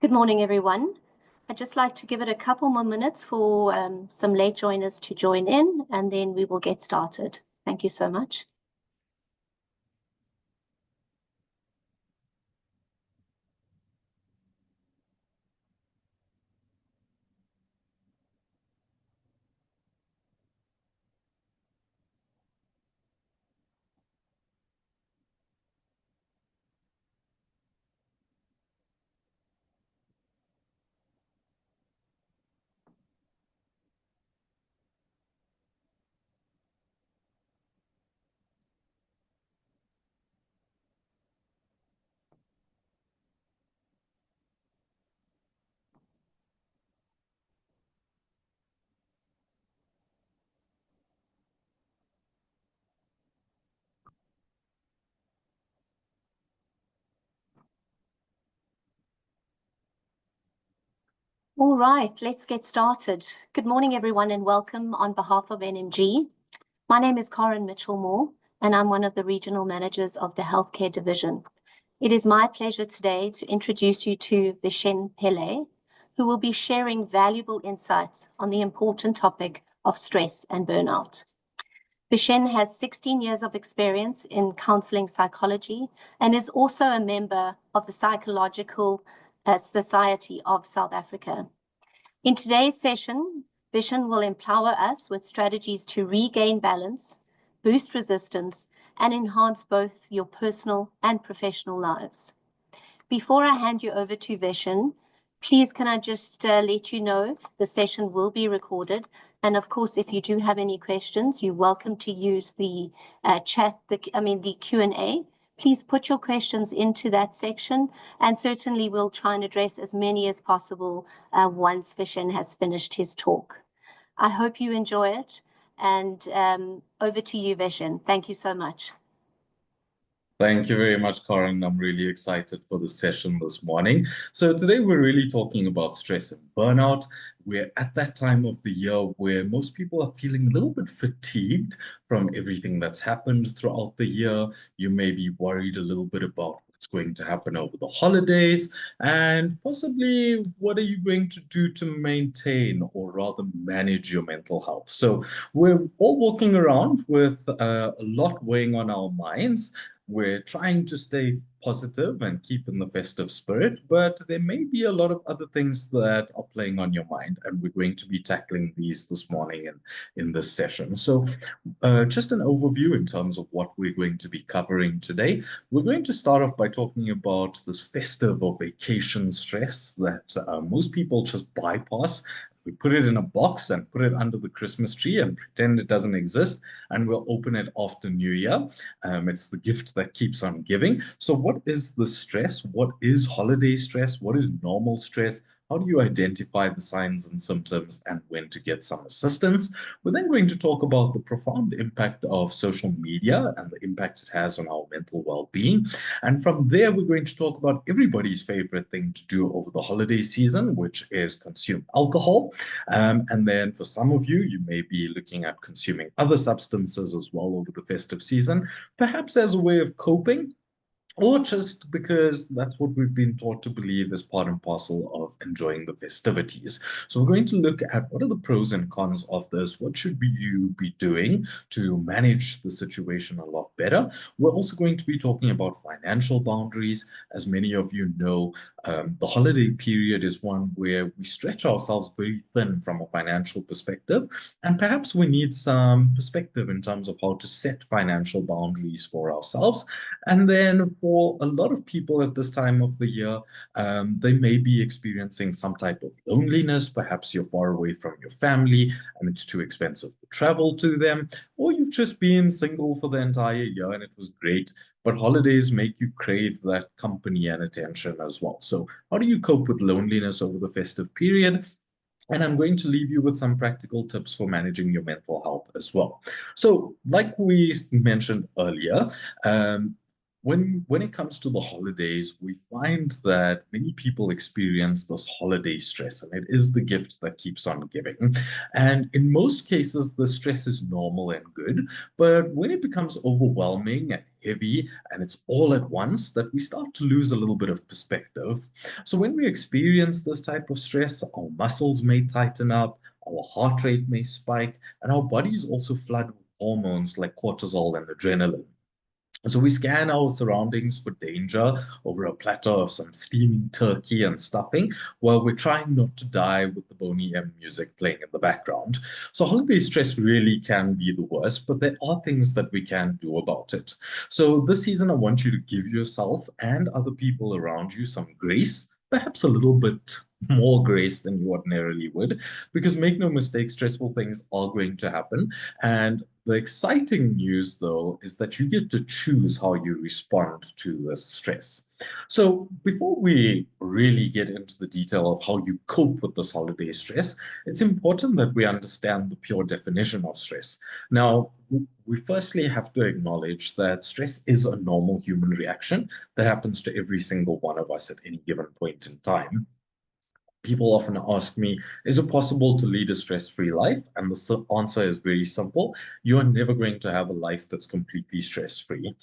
Good morning, everyone. I'd just like to give it a couple more minutes for some late joiners to join in, and then we will get started. Thank you so much. All right, let's get started. Good morning, everyone, and welcome on behalf of NMG. My name is Karen Mitchell-Moore, and I'm one of the regional managers of the Healthcare Division. It is my pleasure today to introduce you to Vishen Pillay, who will be sharing valuable insights on the important topic of stress and burnout. Vishen has 16 years of experience in counseling psychology and is also a member of the Psychological Society of South Africa. In today's session, Vishen will empower us with strategies to regain balance, boost resistance, and enhance both your personal and professional lives. Before I hand you over to Vishen, please can I just let you know the session will be recorded. And of course, if you do have any questions, you're welcome to use the the Q&A. Please put your questions into that section, and certainly we'll try and address as many as possible once Vishen has finished his talk. I hope you enjoy it, and over to you, Vishen. Thank you so much. Thank you very much, Karen. I'm really excited for the session this morning. So today we're really talking about stress and burnout. We're at that time of the year where most people are feeling a little bit fatigued from everything that's happened throughout the year. You may be worried a little bit about what's going to happen over the holidays, and possibly what are you going to do to maintain or rather manage your mental health. So we're all walking around with a lot weighing on our minds. We're trying to stay positive and keep in the festive spirit, but there may be a lot of other things that are playing on your mind, and we're going to be tackling these this morning in this session. So just an overview in terms of what we're going to be covering today. We're going to start off by talking about this festive or vacation stress that most people just bypass. We put it in a box and put it under the Christmas tree and pretend it doesn't exist, and we'll open it after New Year. It's the gift that keeps on giving. So what is the stress? What is holiday stress? What is normal stress? How do you identify the signs and symptoms and when to get some assistance? We're then going to talk about the profound impact of social media and the impact it has on our mental well-being. And from there, we're going to talk about everybody's favorite thing to do over the holiday season, which is consume alcohol. And then for some of you, you may be looking at consuming other substances as well over the festive season, perhaps as a way of coping, or just because that's what we've been taught to believe is part and parcel of enjoying the festivities. So we're going to look at what are the pros and cons of this. What should you be doing to manage the situation a lot better? We're also going to be talking about financial boundaries. As many of you know, the holiday period is one where we stretch ourselves very thin from a financial perspective, and perhaps we need some perspective in terms of how to set financial boundaries for ourselves. And then for a lot of people at this time of the year, they may be experiencing some type of loneliness. Perhaps you're far away from your family and it's too expensive to travel to them, or you've just been single for the entire year and it was great, but holidays make you crave that company and attention as well. So how do you cope with loneliness over the festive period? And I'm going to leave you with some practical tips for managing your mental health as well. So like we mentioned earlier, when it comes to the holidays, we find that many people experience this holiday stress, and it is the gift that keeps on giving. And in most cases, the stress is normal and good, but when it becomes overwhelming and heavy, and it's all at once, that we start to lose a little bit of perspective. So when we experience this type of stress, our muscles may tighten up, our heart rate may spike, and our bodies also flood with hormones like cortisol and adrenaline. So we scan our surroundings for danger over a platter of some steaming turkey and stuffing while we're trying not to die with the Boney M music playing in the background. So holiday stress really can be the worst, but there are things that we can do about it. So this season, I want you to give yourself and other people around you some grace, perhaps a little bit more grace than you ordinarily would, because make no mistake, stressful things are going to happen. And the exciting news, though, is that you get to choose how you respond to this stress. So, before we really get into the detail of how you cope with this holiday stress, it's important that we understand the pure definition of stress. Now, we firstly have to acknowledge that stress is a normal human reaction that happens to every single one of us at any given point in time. People often ask me, is it possible to lead a stress-free life? And the answer is very simple. You are never going to have a life that's completely stress-free.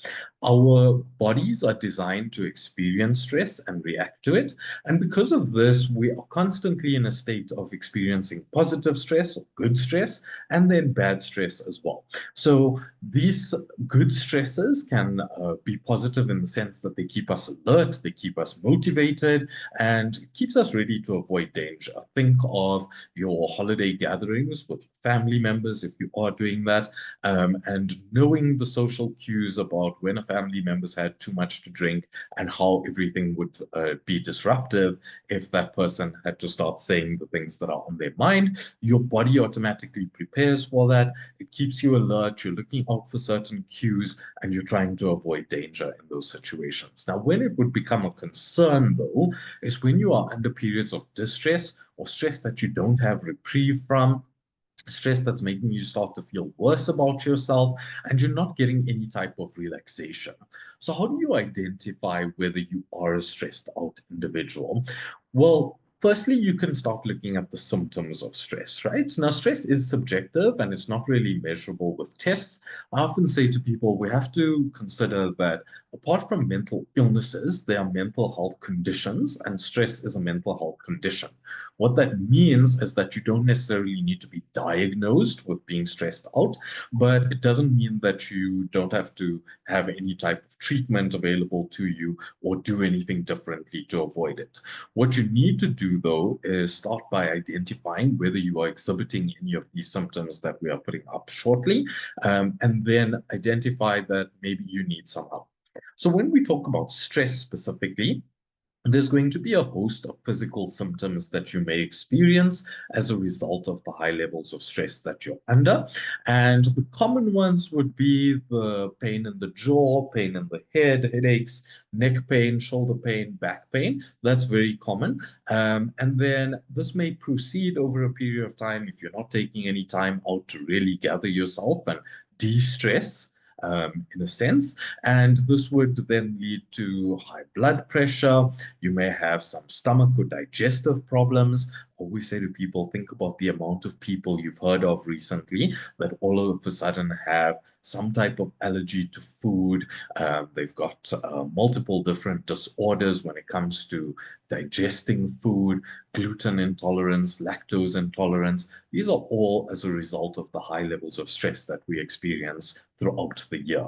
Our bodies are designed to experience stress and react to it. And because of this, we are constantly in a state of experiencing positive stress or good stress, and then bad stress as well. So these good stresses can be positive in the sense that they keep us alert, they keep us motivated, and it keeps us ready to avoid danger. Think of your holiday gatherings with family members if you are doing that, and knowing the social cues about when a family member's had too much to drink and how everything would be disruptive if that person had to start saying the things that are on their mind. Your body automatically prepares for that. It keeps you alert. You're looking out for certain cues and you're trying to avoid danger in those situations. Now, when it would become a concern, though, is when you are under periods of distress or stress that you don't have reprieve from, stress that's making you start to feel worse about yourself, and you're not getting any type of relaxation. So, how do you identify whether you are a stressed out individual? Well, firstly, you can start looking at the symptoms of stress, right? Now, stress is subjective and it's not really measurable with tests. I often say to people, we have to consider that apart from mental illnesses, there are mental health conditions, and stress is a mental health condition. What that means is that you don't necessarily need to be diagnosed with being stressed out, but it doesn't mean that you don't have to have any type of treatment available to you or do anything differently to avoid it. What you need to do, though, is start by identifying whether you are exhibiting any of these symptoms that we are putting up shortly, and then identify that maybe you need some help. So when we talk about stress specifically, there's going to be a host of physical symptoms that you may experience as a result of the high levels of stress that you're under. And the common ones would be the pain in the jaw, pain in the head, headaches, neck pain, shoulder pain, back pain. That's very common. And then this may proceed over a period of time if you're not taking any time out to really gather yourself and de-stress. In a sense, and this would then lead to high blood pressure. You may have some stomach or digestive problems. I always say to people, think about the amount of people you've heard of recently that all of a sudden have some type of allergy to food. They've got multiple different disorders when it comes to digesting food, gluten intolerance, lactose intolerance. These are all as a result of the high levels of stress that we experience throughout the year.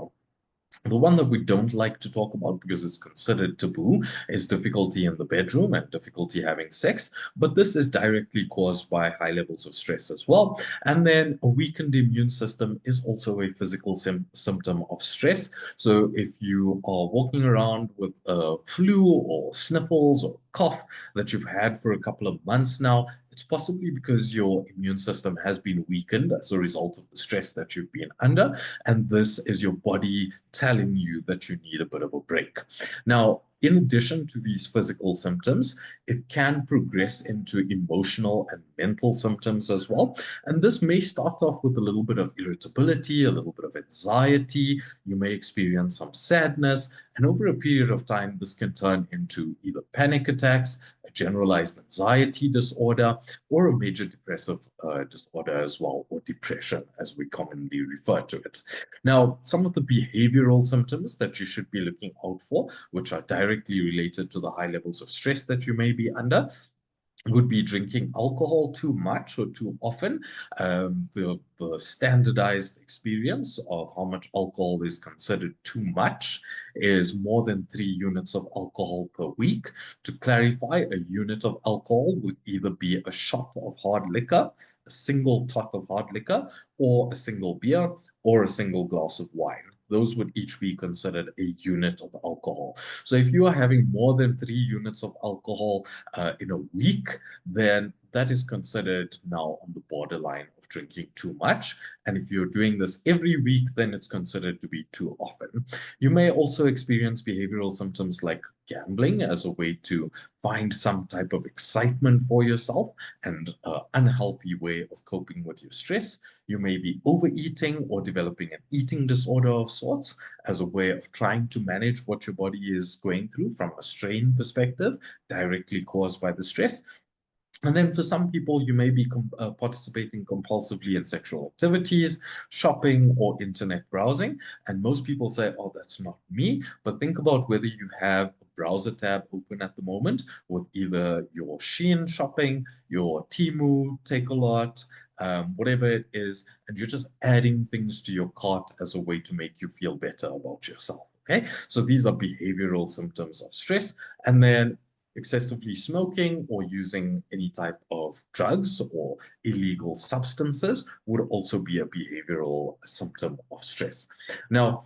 The one that we don't like to talk about because it's considered taboo is difficulty in the bedroom and difficulty having sex. But this is directly caused by high levels of stress as well. And then a weakened immune system is also a physical symptom of stress. So if you are walking around with a flu or sniffles or cough that you've had for a couple of months now, it's possibly because your immune system has been weakened as a result of the stress that you've been under. And this is your body telling you that you need a bit of a break. Now, in addition to these physical symptoms, it can progress into emotional and mental symptoms as well. And this may start off with a little bit of irritability, a little bit of anxiety. You may experience some sadness. And over a period of time, this can turn into either panic attacks, a generalized anxiety disorder, or a major depressive disorder as well, or depression, as we commonly refer to it. Now, some of the behavioral symptoms that you should be looking out for, which are directly related to the high levels of stress that you may be under, would be drinking alcohol too much or too often. The standardized experience of how much alcohol is considered too much is more than 3 units of alcohol per week. To clarify, a unit of alcohol would either be a shot of hard liquor, a single tot of hard liquor, or a single beer, or a single glass of wine. Those would each be considered a unit of alcohol. So if you are having more than 3 units of alcohol in a week, then that is considered now on the borderline of drinking too much. And if you're doing this every week, then it's considered to be too often. You may also experience behavioral symptoms like gambling as a way to find some type of excitement for yourself and an unhealthy way of coping with your stress. You may be overeating or developing an eating disorder of sorts as a way of trying to manage what your body is going through from a strain perspective, directly caused by the stress. And then for some people, you may be participating compulsively in sexual activities, shopping, or internet browsing. And most people say, oh, that's not me. But think about whether you have a browser tab open at the moment with either your Shein shopping, your Temu Take-A-Lot, whatever it is, and you're just adding things to your cart as a way to make you feel better about yourself. Okay, so these are behavioral symptoms of stress. And then excessively smoking or using any type of drugs or illegal substances would also be a behavioral symptom of stress. Now,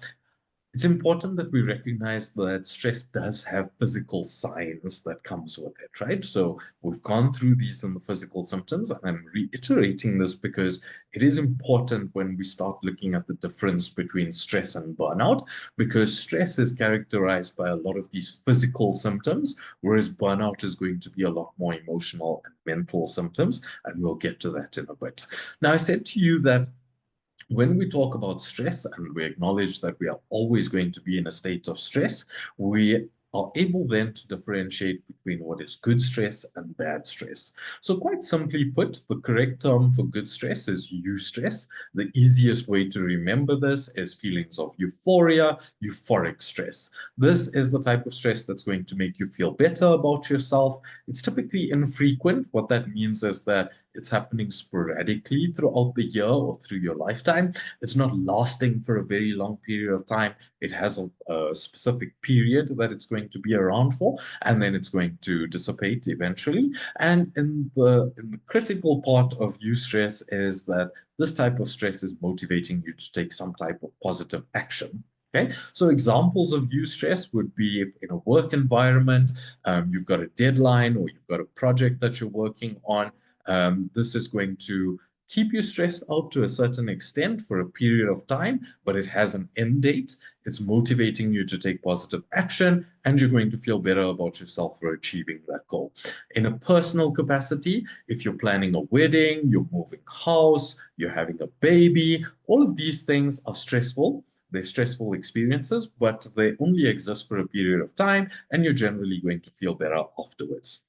it's important that we recognize that stress does have physical signs that comes with it, right? So we've gone through these in the physical symptoms, and I'm reiterating this because it is important when we start looking at the difference between stress and burnout, because stress is characterized by a lot of these physical symptoms, whereas burnout is going to be a lot more emotional and mental symptoms, and we'll get to that in a bit. Now, I said to you that when we talk about stress and we acknowledge that we are always going to be in a state of stress, we are able then to differentiate between what is good stress and bad stress. So quite simply put, the correct term for good stress is eustress. The easiest way to remember this is feelings of euphoria, euphoric stress. This is the type of stress that's going to make you feel better about yourself. It's typically infrequent. What that means is that it's happening sporadically throughout the year or through your lifetime. It's not lasting for a very long period of time. It has a specific period that it's going to be around for, and then it's going to dissipate eventually. And in the critical part of eustress is that this type of stress is motivating you to take some type of positive action. Okay, so examples of eustress would be if in a work environment, you've got a deadline or you've got a project that you're working on. This is going to keep you stressed out to a certain extent for a period of time, but it has an end date. It's motivating you to take positive action, and you're going to feel better about yourself for achieving that goal. In a personal capacity, if you're planning a wedding, you're moving house, you're having a baby, all of these things are stressful. They're stressful experiences, but they only exist for a period of time, and you're generally going to feel better afterwards.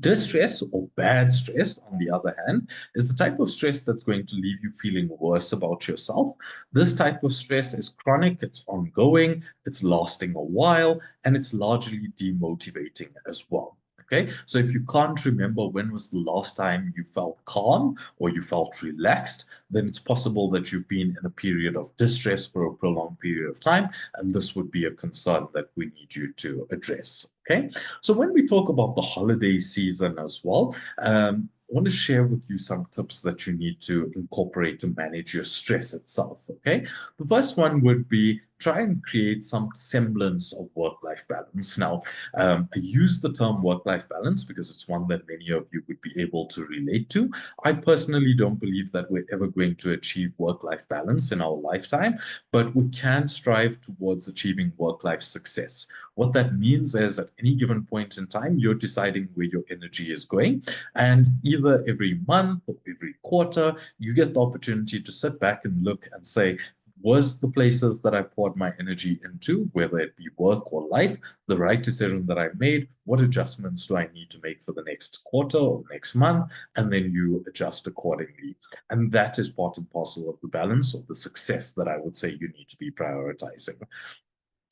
Distress or bad stress, on the other hand, is the type of stress that's going to leave you feeling worse about yourself. This type of stress is chronic, it's ongoing, it's lasting a while, and it's largely demotivating as well. Okay, so if you can't remember when was the last time you felt calm or you felt relaxed, then it's possible that you've been in a period of distress for a prolonged period of time, and this would be a concern that we need you to address. Okay, so when we talk about the holiday season as well, I want to share with you some tips that you need to incorporate to manage your stress itself. Okay, the first one would be try and create some semblance of work-life balance. Now, I use the term work-life balance because it's one that many of you would be able to relate to. I personally don't believe that we're ever going to achieve work-life balance in our lifetime, but we can strive towards achieving work-life success. What that means is at any given point in time, you're deciding where your energy is going. And either every month or every quarter, you get the opportunity to sit back and look and say, was the places that I poured my energy into, whether it be work or life, the right decision that I made? What adjustments do I need to make for the next quarter or next month? And then you adjust accordingly. And that is part and parcel of the balance of the success that I would say you need to be prioritizing.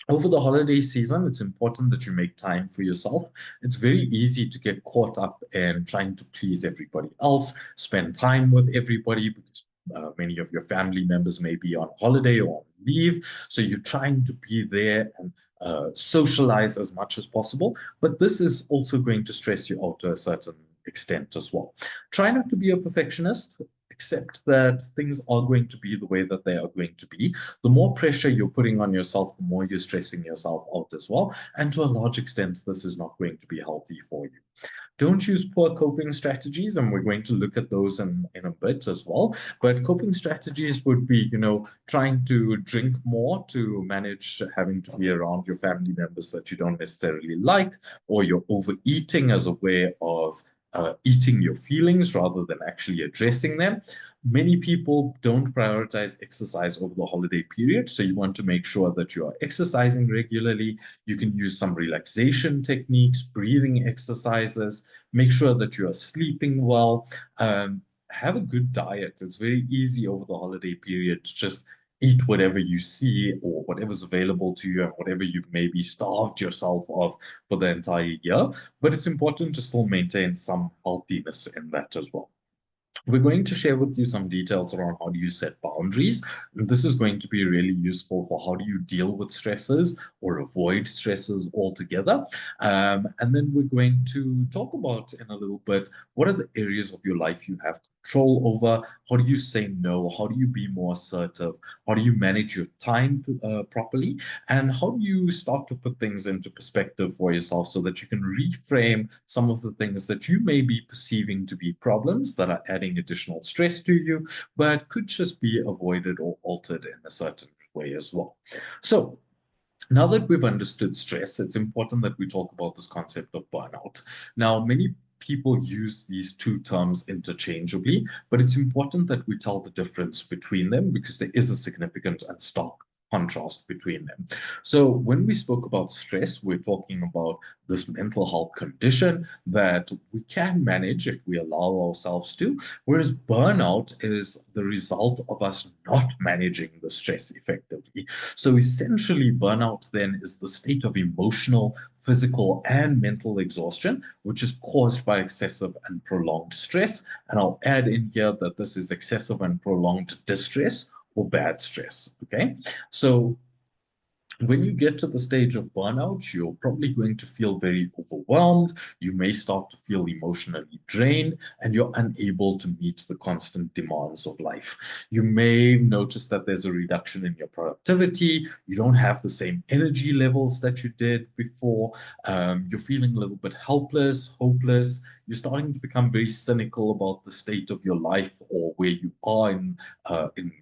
Over the holiday season, it's important that you make time for yourself. It's very easy to get caught up in trying to please everybody else, spend time with everybody because many of your family members may be on holiday or on leave. So you're trying to be there and socialize as much as possible. But this is also going to stress you out to a certain extent as well. Try not to be a perfectionist. Accept that things are going to be the way that they are going to be. The more pressure you're putting on yourself, the more you're stressing yourself out as well. And to a large extent, this is not going to be healthy for you. Don't use poor coping strategies, and we're going to look at those in a bit as well. But coping strategies would be, trying to drink more to manage having to be around your family members that you don't necessarily like, or you're overeating as a way of eating your feelings rather than actually addressing them. Many people don't prioritize exercise over the holiday period, so you want to make sure that you are exercising regularly. You can use some relaxation techniques, breathing exercises, make sure that you are sleeping well. Have a good diet. It's very easy over the holiday period to just eat whatever you see or whatever's available to you and whatever you've maybe starved yourself of for the entire year. But it's important to still maintain some healthiness in that as well. We're going to share with you some details around how do you set boundaries. And this is going to be really useful for how do you deal with stresses or avoid stresses altogether. And then we're going to talk about in a little bit, what are the areas of your life you have control over? How do you say no? How do you be more assertive? How do you manage your time properly? And how do you start to put things into perspective for yourself so that you can reframe some of the things that you may be perceiving to be problems that are adding additional stress to you, but could just be avoided or altered in a certain way as well. So now that we've understood stress, it's important that we talk about this concept of burnout. Now, many people use these two terms interchangeably, but it's important that we tell the difference between them because there is a significant and stark contrast between them. So when we spoke about stress, we're talking about this mental health condition that we can manage if we allow ourselves to, whereas burnout is the result of us not managing the stress effectively. So essentially, burnout then is the state of emotional, physical, and mental exhaustion, which is caused by excessive and prolonged stress. And I'll add in here that this is excessive and prolonged distress or bad stress. Okay. So when you get to the stage of burnout, you're probably going to feel very overwhelmed. You may start to feel emotionally drained, and you're unable to meet the constant demands of life. You may notice that there's a reduction in your productivity. You don't have the same energy levels that you did before. You're feeling a little bit helpless, hopeless. You're starting to become very cynical about the state of your life or where you are in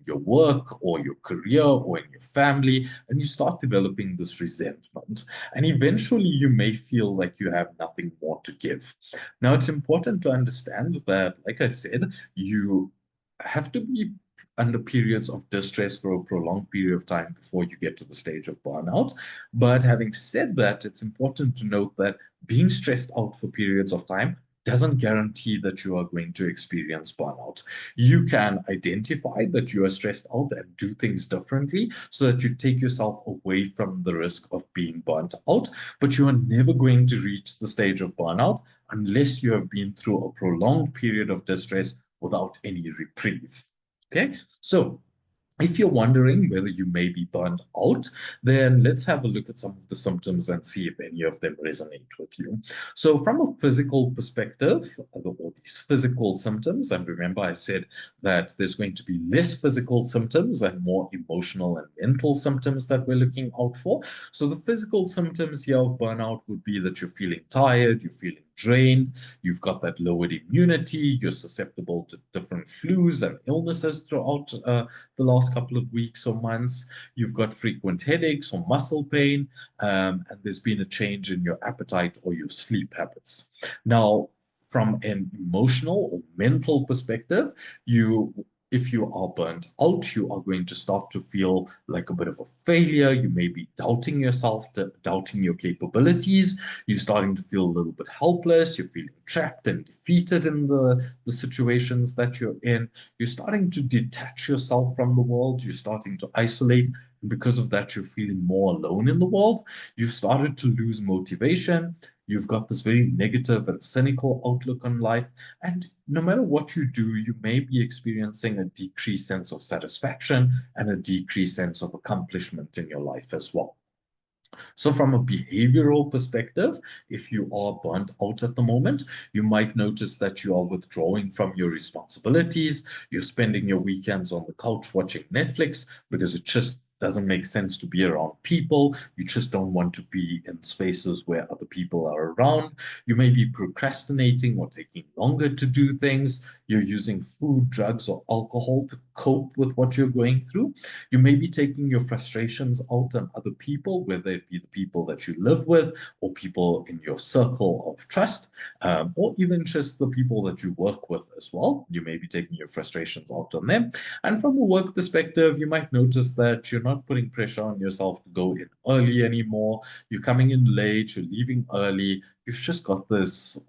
your work or your career or in your family, and you start developing this resentment. And eventually you may feel like you have nothing more to give. Now, it's important to understand that, like I said, you have to be under periods of distress for a prolonged period of time before you get to the stage of burnout. But having said that, it's important to note that being stressed out for periods of time doesn't guarantee that you are going to experience burnout. You can identify that you are stressed out and do things differently so that you take yourself away from the risk of being burnt out, but you are never going to reach the stage of burnout unless you have been through a prolonged period of distress without any reprieve. Okay, so If you're wondering whether you may be burned out, then let's have a look at some of the symptoms and see if any of them resonate with you. So, from a physical perspective, all these physical symptoms, and remember I said that there's going to be less physical symptoms and more emotional and mental symptoms that we're looking out for. So, the physical symptoms here of burnout would be that you're feeling tired, you're feeling drained, you've got that lowered immunity, you're susceptible to different flus and illnesses throughout the last couple of weeks or months. You've got frequent headaches or muscle pain, and there's been a change in your appetite or your sleep habits. Now, from an emotional or mental perspective, you if you are burnt out, you are going to start to feel like a bit of a failure. You may be doubting yourself, doubting your capabilities. You're starting to feel a little bit helpless. You're feeling trapped and defeated in the situations that you're in. You're starting to detach yourself from the world. You're starting to isolate. And because of that, you're feeling more alone in the world. You've started to lose motivation. You've got this very negative and cynical outlook on life. And no matter what you do, you may be experiencing a decreased sense of satisfaction and a decreased sense of accomplishment in your life as well. So, from a behavioral perspective, if you are burnt out at the moment, you might notice that you are withdrawing from your responsibilities. You're spending your weekends on the couch watching Netflix because it just doesn't make sense to be around people. You just don't want to be in spaces where other people are around. You may be procrastinating or taking longer to do things. You're using food, drugs, or alcohol to cope with what you're going through. You may be taking your frustrations out on other people, whether it be the people that you live with or people in your circle of trust, or even just the people that you work with as well. You may be taking your frustrations out on them. And from a work perspective, you might notice that you're not putting pressure on yourself to go in early anymore. You're coming in late, you're leaving early. You've just got this.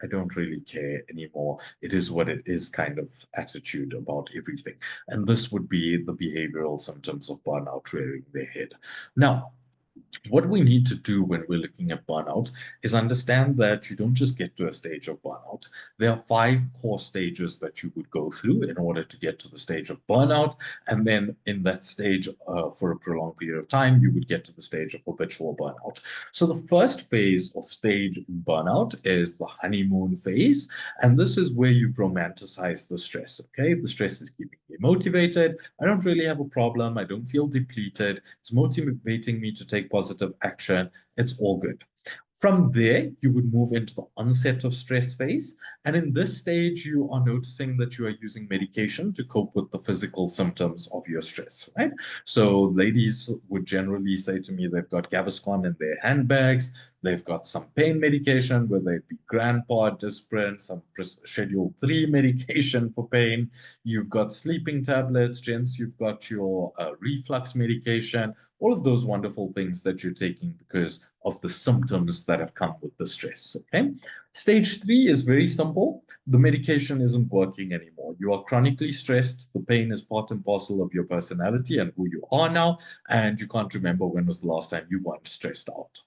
I don't really care anymore. It is what it is kind of attitude about everything. And this would be the behavioral symptoms of burnout rearing their head. Now, what we need to do when we're looking at burnout is understand that you don't just get to a stage of burnout. There are 5 core stages that you would go through in order to get to the stage of burnout. And then in that stage, for a prolonged period of time, you would get to the stage of habitual burnout. So the first phase or stage in burnout is the honeymoon phase. And this is where you've romanticized the stress. Okay. The stress is keeping me motivated. I don't really have a problem. I don't feel depleted. It's motivating me to take positive action. It's all good. From there, you would move into the onset of stress phase. And in this stage, you are noticing that you are using medication to cope with the physical symptoms of your stress, right? So ladies would generally say to me they've got Gaviscon in their handbags. They've got some pain medication, whether it be Grandpa, Disprin, some Schedule 3 medication for pain. You've got sleeping tablets, gents. You've got your reflux medication, all of those wonderful things that you're taking because of the symptoms that have come with the stress. Okay. Stage 3 is very simple. The medication isn't working anymore. You are chronically stressed. The pain is part and parcel of your personality and who you are now. And you can't remember when was the last time you weren't stressed out.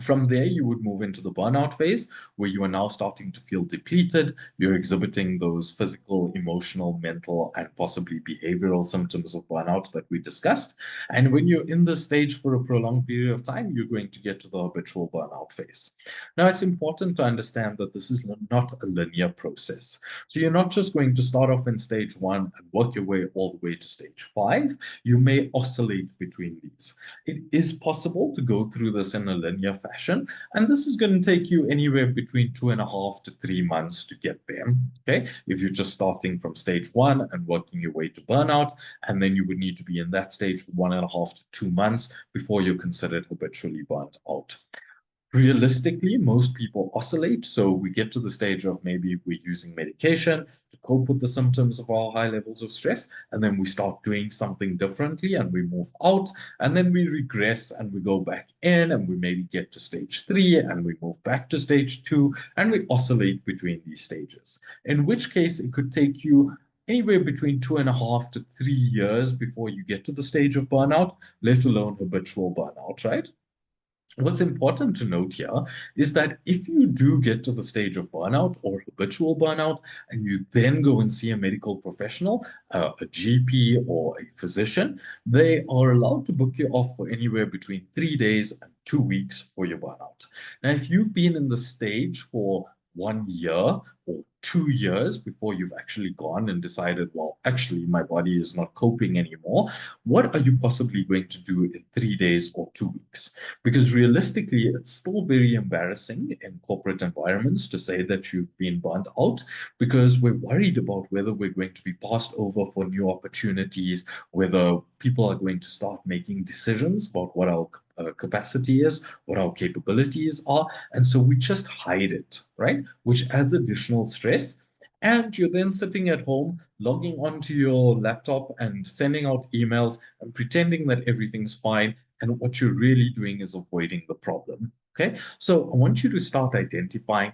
From there, you would move into the burnout phase where you are now starting to feel depleted. You're exhibiting those physical, emotional, mental, and possibly behavioral symptoms of burnout that we discussed. And when you're in this stage for a prolonged period of time, you're going to get to the habitual burnout phase. Now, it's important to understand that this is not a linear process. So you're not just going to start off in stage 1 and work your way all the way to stage 5. You may oscillate between these. It is possible to go through this in a linear fashion, and this is going to take you anywhere between 2.5 to 3 months to get there. Okay, if you're just starting from stage 1 and working your way to burnout, and then you would need to be in that stage for 1.5 to 2 months before you're considered habitually burnt out. Realistically, most people oscillate. So we get to the stage of maybe we're using medication to cope with the symptoms of our high levels of stress. And then we start doing something differently and we move out. And then we regress and we go back in and we maybe get to stage 3 and we move back to stage 2 and we oscillate between these stages. In which case, it could take you anywhere between 2.5 to 3 years before you get to the stage of burnout, let alone habitual burnout, right? What's important to note here is that if you do get to the stage of burnout or habitual burnout, and you then go and see a medical professional, a GP or a physician, they are allowed to book you off for anywhere between 3 days and 2 weeks for your burnout. Now, if you've been in the stage for 1 year or 2 years before you've actually gone and decided, well, actually, my body is not coping anymore, what are you possibly going to do in 3 days or 2 weeks? Because realistically, it's still very embarrassing in corporate environments to say that you've been burnt out because we're worried about whether we're going to be passed over for new opportunities, whether people are going to start making decisions about what our capacity is, what our capabilities are. And so we just hide it, right? Which adds additional stress. And you're then sitting at home, logging onto your laptop and sending out emails and pretending that everything's fine, and what you're really doing is avoiding the problem. Okay. So I want you to start identifying,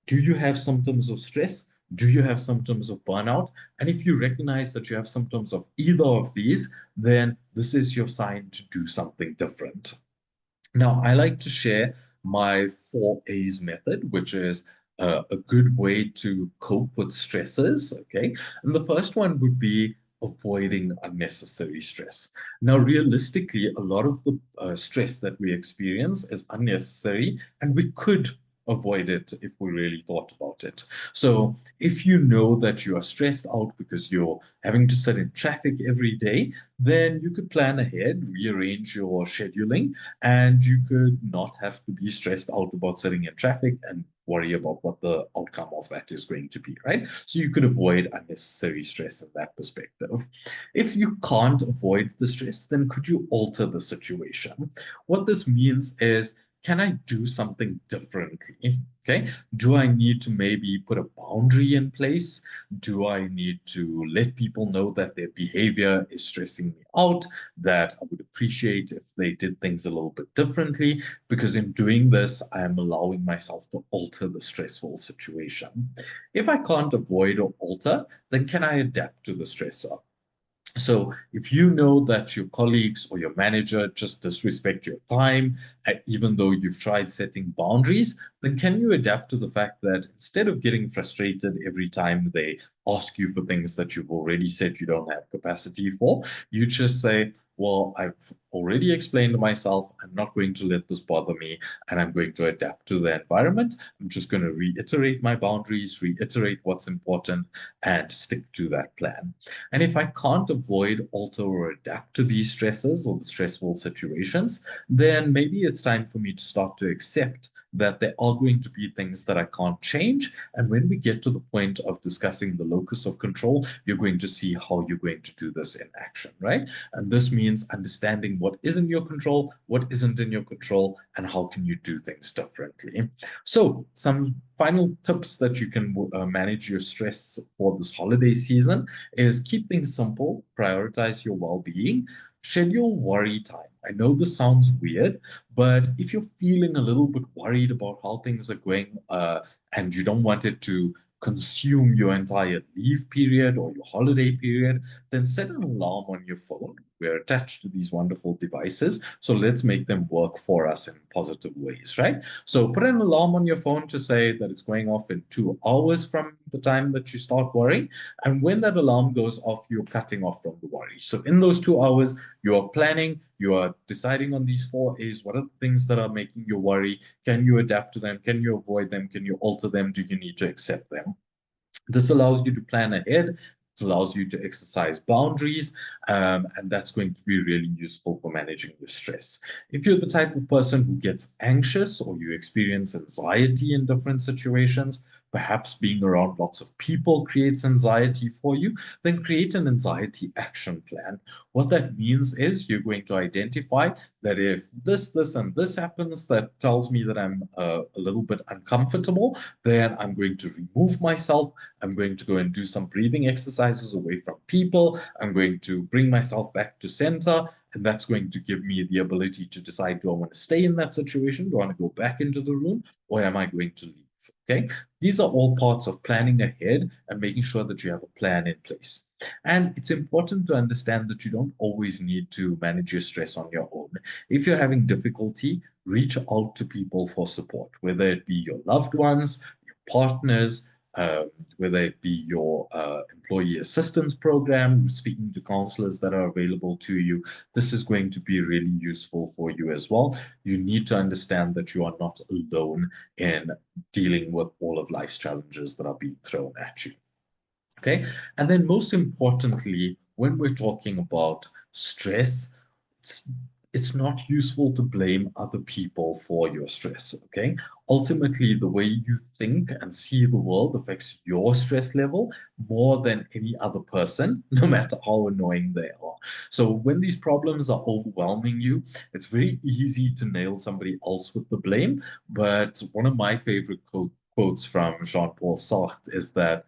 do you have symptoms of stress? Do you have symptoms of burnout? And if you recognize that you have symptoms of either of these, then this is your sign to do something different. Now, I like to share my 4 A's method, which is a good way to cope with stresses. Okay. And the first one would be avoiding unnecessary stress. Now, realistically, a lot of the stress that we experience is unnecessary, and we could avoid it if we really thought about it. So, if you know that you are stressed out because you're having to sit in traffic every day, then you could plan ahead, rearrange your scheduling, and you could not have to be stressed out about sitting in traffic and worry about what the outcome of that is going to be, right? So you could avoid unnecessary stress in that perspective. If you can't avoid the stress, then could you alter the situation? What this means is, can I do something differently? Okay. Do I need to maybe put a boundary in place? Do I need to let people know that their behavior is stressing me out, that I would appreciate if they did things a little bit differently? Because in doing this, I am allowing myself to alter the stressful situation. If I can't avoid or alter, then can I adapt to the stressor? So if you know that your colleagues or your manager just disrespect your time, even though you've tried setting boundaries, then can you adapt to the fact that instead of getting frustrated every time they ask you for things that you've already said you don't have capacity for, you just say, well, I've already explained to myself, I'm not going to let this bother me, and I'm going to adapt to the environment. I'm just going to reiterate my boundaries, reiterate what's important, and stick to that plan. And if I can't avoid, alter, or adapt to these stresses or the stressful situations, then maybe it's time for me to start to accept that there are going to be things that I can't change. And when we get to the point of discussing the locus of control, you're going to see how you're going to do this in action, right? And this means understanding what is in your control, what isn't in your control, and how can you do things differently. So some final tips that you can manage your stress for this holiday season is keep things simple, prioritize your well-being, schedule worry time. I know this sounds weird, but if you're feeling a little bit worried about how things are going, and you don't want it to consume your entire leave period or your holiday period, then set an alarm on your phone. We're attached to these wonderful devices, so let's make them work for us in positive ways, right? So put an alarm on your phone to say that it's going off in 2 hours from the time that you start worrying. And when that alarm goes off, you're cutting off from the worry. So in those 2 hours, you are planning, you are deciding on these 4 A's. What are the things that are making you worry? Can you adapt to them? Can you avoid them? Can you alter them? Do you need to accept them? This allows you to plan ahead. It allows you to exercise boundaries, and that's going to be really useful for managing your stress. If you're the type of person who gets anxious or you experience anxiety in different situations, perhaps being around lots of people creates anxiety for you, then create an anxiety action plan. What that means is you're going to identify that if this, and this happens, that tells me that I'm a little bit uncomfortable, then I'm going to remove myself. I'm going to go and do some breathing exercises away from people. I'm going to bring myself back to center. And that's going to give me the ability to decide, do I want to stay in that situation? Do I want to go back into the room? Or am I going to leave? Okay, these are all parts of planning ahead and making sure that you have a plan in place. And it's important to understand that you don't always need to manage your stress on your own. If you're having difficulty, reach out to people for support, whether it be your loved ones, your partners, um, whether it be your employee assistance program, speaking to counselors that are available to you. This is going to be really useful for you as well. You need to understand that you are not alone in dealing with all of life's challenges that are being thrown at you. Okay. And then most importantly, when we're talking about stress, it's it's not useful to blame other people for your stress. Okay. Ultimately, the way you think and see the world affects your stress level more than any other person, no matter how annoying they are. So when these problems are overwhelming you, it's very easy to nail somebody else with the blame. But one of my favorite quotes from Jean-Paul Sartre is that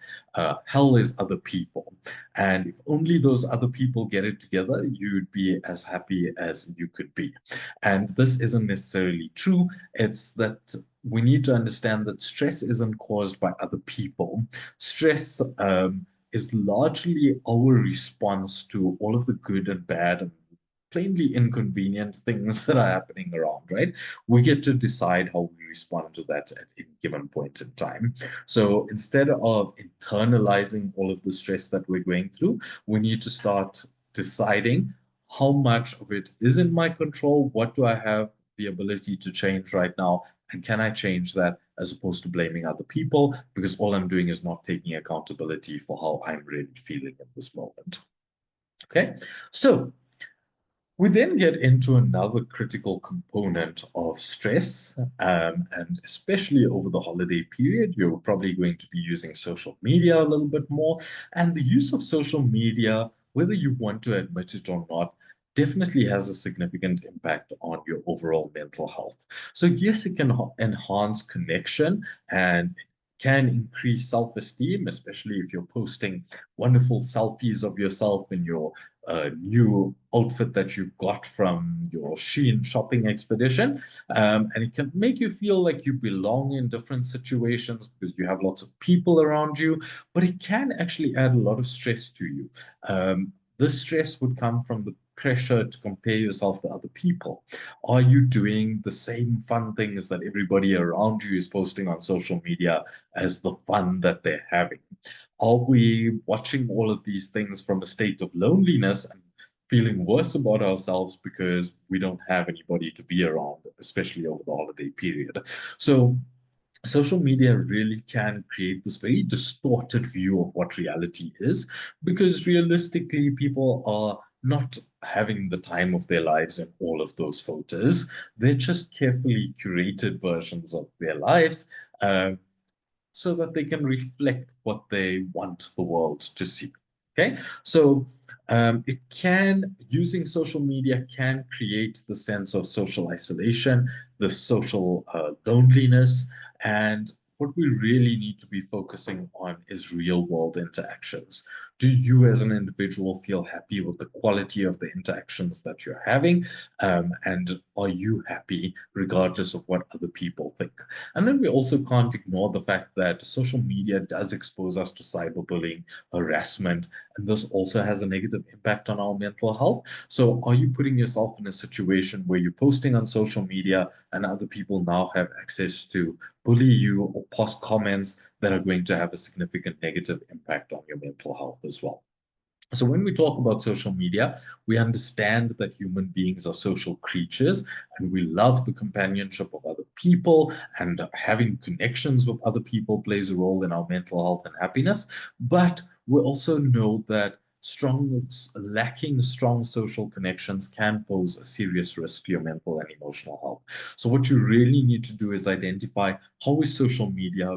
hell is other people. And if only those other people get it together, you'd be as happy as you could be. And this isn't necessarily true. It's that we need to understand that stress isn't caused by other people. Stress is largely our response to all of the good and bad and plainly inconvenient things that are happening around, right? We get to decide how we respond to that at any given point in time. So instead of internalizing all of the stress that we're going through, we need to start deciding how much of it is in my control, what do I have the ability to change right now, and can I change that as opposed to blaming other people, because all I'm doing is not taking accountability for how I'm really feeling in this moment. Okay, so we then get into another critical component of stress, and especially over the holiday period, you're probably going to be using social media a little bit more. And the use of social media, whether you want to admit it or not, definitely has a significant impact on your overall mental health. So, yes, it can enhance connection and can increase self-esteem, especially if you're posting wonderful selfies of yourself in your new outfit that you've got from your Shein shopping expedition. And it can make you feel like you belong in different situations because you have lots of people around you, but it can actually add a lot of stress to you. This stress would come from the pressure to compare yourself to other people. Are you doing the same fun things that everybody around you is posting on social media as the fun that they're having? Are we watching all of these things from a state of loneliness and feeling worse about ourselves because we don't have anybody to be around, especially over the holiday period? So, social media really can create this very distorted view of what reality is, because realistically, people are not having the time of their lives in all of those photos. They're just carefully curated versions of their lives. So that they can reflect what they want the world to see. Okay, so using social media can create the sense of social isolation, the social loneliness, and what we really need to be focusing on is real world interactions. Do you, as an individual, feel happy with the quality of the interactions that you're having? And are you happy regardless of what other people think? And then we also can't ignore the fact that social media does expose us to cyberbullying, harassment, and this also has a negative impact on our mental health. So, are you putting yourself in a situation where you're posting on social media and other people now have access to bully you or post comments that are going to have a significant negative impact on your mental health as well? So, when we talk about social media, we understand that human beings are social creatures and we love the companionship of other people, and having connections with other people plays a role in our mental health and happiness. But we also know that lacking strong social connections can pose a serious risk to your mental and emotional health. So, what you really need to do is identify how is social media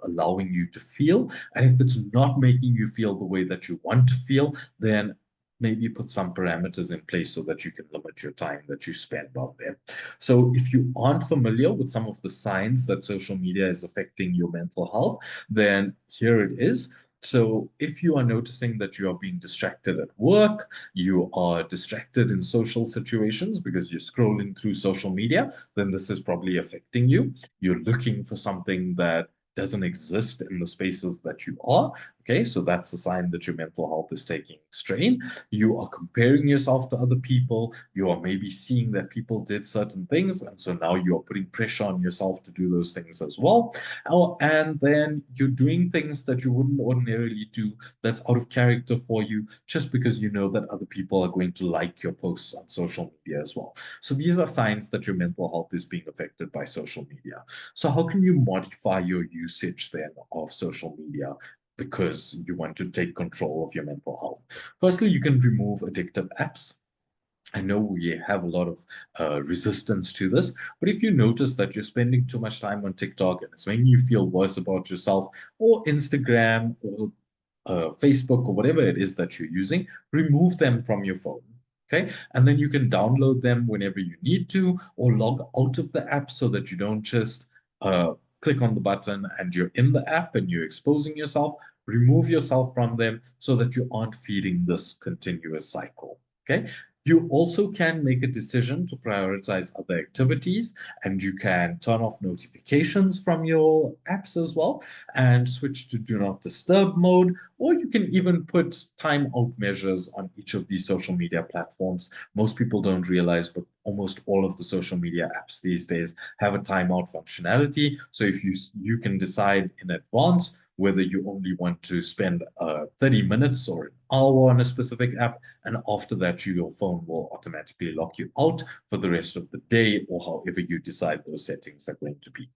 allowing you to feel, and if it's not making you feel the way that you want to feel, then maybe put some parameters in place so that you can limit your time that you spend on there. So if you aren't familiar with some of the signs that social media is affecting your mental health, then here it is. So if you are noticing that you are being distracted at work, you are distracted in social situations because you're scrolling through social media, then this is probably affecting you. You're looking for something that doesn't exist in the spaces that you are. Okay, so that's a sign that your mental health is taking strain. You are comparing yourself to other people. You are maybe seeing that people did certain things, and so now you are putting pressure on yourself to do those things as well. Oh, and then you're doing things that you wouldn't ordinarily do that's out of character for you just because you know that other people are going to like your posts on social media as well. So these are signs that your mental health is being affected by social media. So how can you modify your usage then of social media? Because you want to take control of your mental health. Firstly, you can remove addictive apps. I know we have a lot of resistance to this, but if you notice that you're spending too much time on TikTok and it's making you feel worse about yourself, or Instagram, or Facebook, or whatever it is that you're using, remove them from your phone. Okay. And then you can download them whenever you need to, or log out of the app so that you don't just click on the button and you're in the app and you're exposing yourself. Remove yourself from them so that you aren't feeding this continuous cycle. Okay. You also can make a decision to prioritize other activities, and you can turn off notifications from your apps as well and switch to do not disturb mode, or you can even put timeout measures on each of these social media platforms. Most people don't realize, but almost all of the social media apps these days have a timeout functionality. So if you can decide in advance whether you only want to spend 30 minutes or an hour on a specific app, and after that, your phone will automatically lock you out for the rest of the day or however you decide those settings are going to be.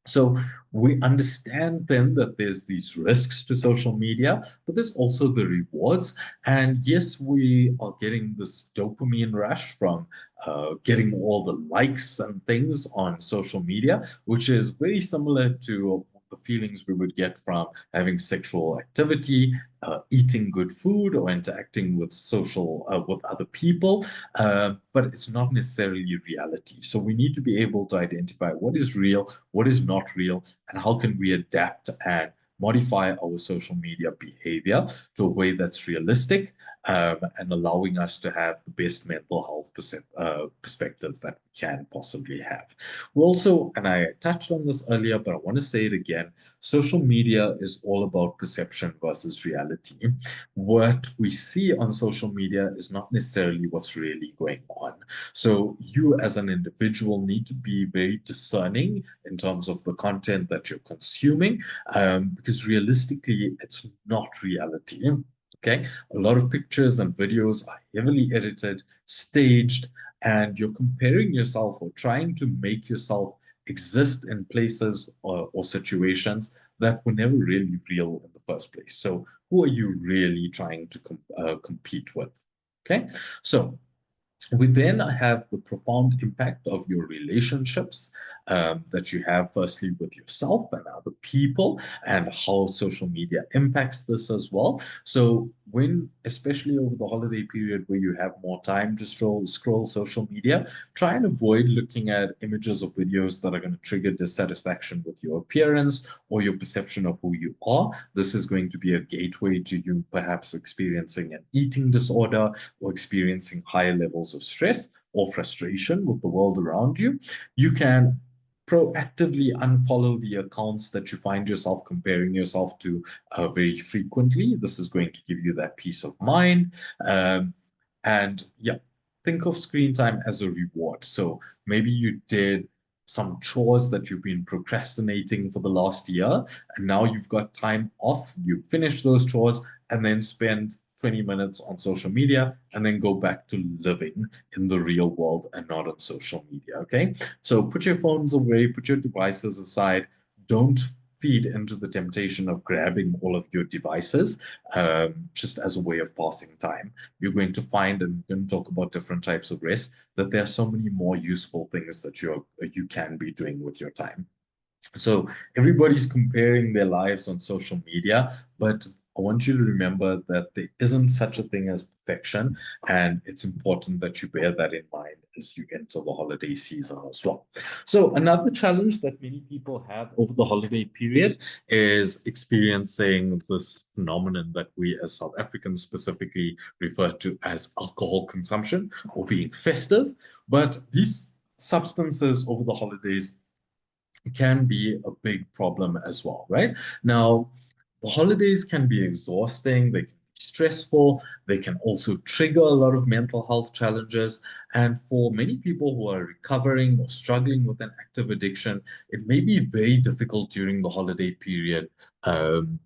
So we understand then that there's these risks to social media, but there's also the rewards. And yes, we are getting this dopamine rush from getting all the likes and things on social media, which is very similar to the feelings we would get from having sexual activity, eating good food, or interacting with with other people. But it's not necessarily reality. So we need to be able to identify what is real, what is not real, and how can we adapt and modify our social media behavior to a way that's realistic, and allowing us to have the best mental health perspective that we can possibly have. We also, and I touched on this earlier, but I want to say it again, social media is all about perception versus reality. What we see on social media is not necessarily what's really going on. So you as an individual need to be very discerning in terms of the content that you're consuming, because realistically, it's not reality. Okay, a lot of pictures and videos are heavily edited, staged, and you're comparing yourself or trying to make yourself exist in places or situations that were never really real in the first place. So, who are you really trying to compete with? Okay, so we then have the profound impact of your relationships, that you have firstly with yourself and other people, and how social media impacts this as well. So when, especially over the holiday period where you have more time to scroll social media, try and avoid looking at images or videos that are going to trigger dissatisfaction with your appearance or your perception of who you are. This is going to be a gateway to you perhaps experiencing an eating disorder or experiencing higher levels of stress or frustration with the world around you. You can proactively unfollow the accounts that you find yourself comparing yourself to very frequently. This is going to give you that peace of mind. And yeah, think of screen time as a reward. So maybe you did some chores that you've been procrastinating for the last year, and now you've got time off. You finish those chores and then spend 20 minutes on social media and then go back to living in the real world and not on social media. Okay. So put your phones away, put your devices aside. Don't feed into the temptation of grabbing all of your devices just as a way of passing time. You're going to find, and we're going to talk about different types of rest, that there are so many more useful things that you can be doing with your time. So everybody's comparing their lives on social media, but I want you to remember that there isn't such a thing as perfection, and it's important that you bear that in mind as you enter the holiday season as well. So, another challenge that many people have over the holiday period is experiencing this phenomenon that we as South Africans specifically refer to as alcohol consumption or being festive. But these substances over the holidays can be a big problem as well, right? Now, the holidays can be exhausting, they can be stressful, they can also trigger a lot of mental health challenges. And for many people who are recovering or struggling with an active addiction, it may be very difficult during the holiday period um,